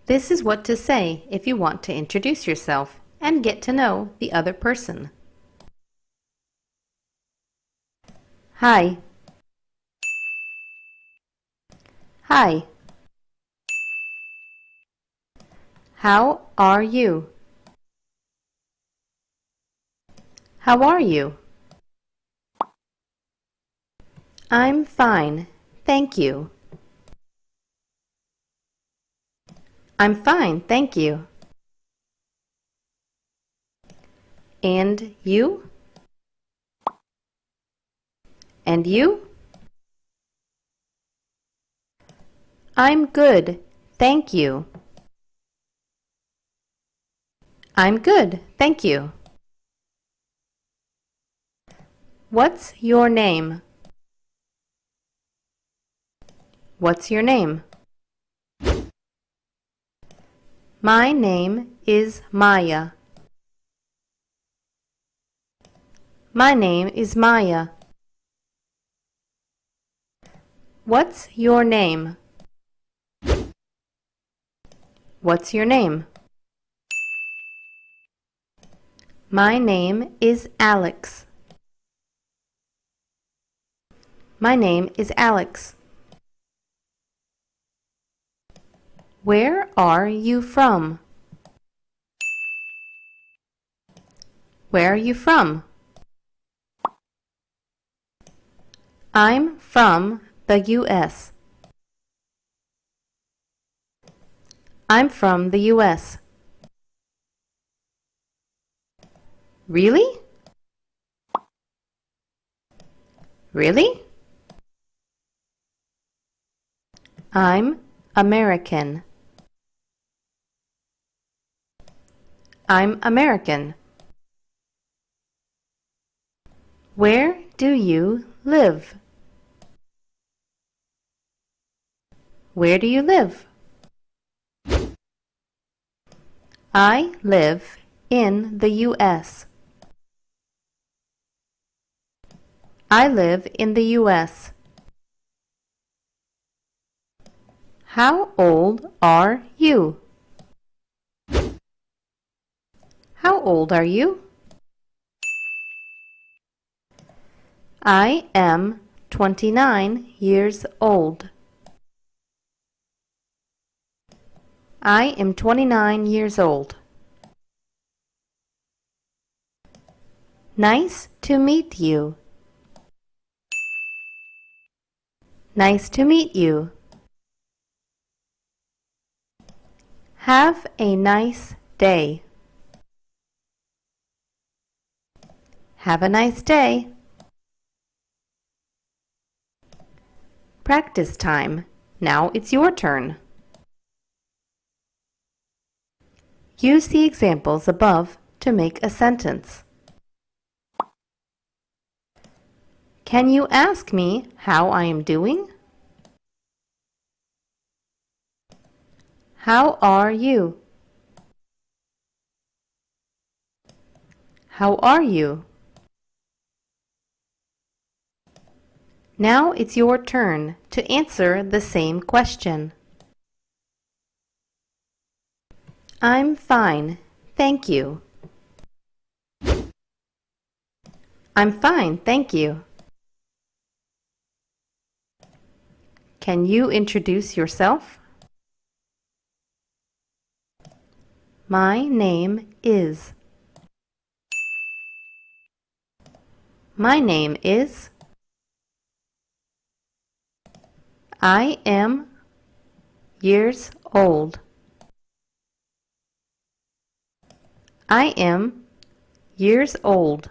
This is what to say if you want to introduce yourself and get to know the other person. Hi. Hi. How are you? How are you? I'm fine, thank you. I'm fine, thank you. And you? And you? I'm good, thank you. I'm good, thank you. What's your name? What's your name? My name is Maya. My name is Maya. What's your name? What's your name? My name is Alex. My name is Alex. Where are you from? Where are you from? I'm from the U.S. I'm from the U.S. Really? Really? I'm American. I'm American. Where do you live? Where do you live? I live in the U.S. I live in the U.S. How old are you? How old are you? I am 29 years old. I am 29 years old. Nice to meet you. Nice to meet you. Have a nice day. Have a nice day. Practice time. Now it's your turn. Use the examples above to make a sentence. Can you ask me how I am doing? How are you? How are you? Now it's your turn to answer the same question. I'm fine, thank you. I'm fine, thank you. Can you introduce yourself? My name is. My name is. I am years old. I am years old.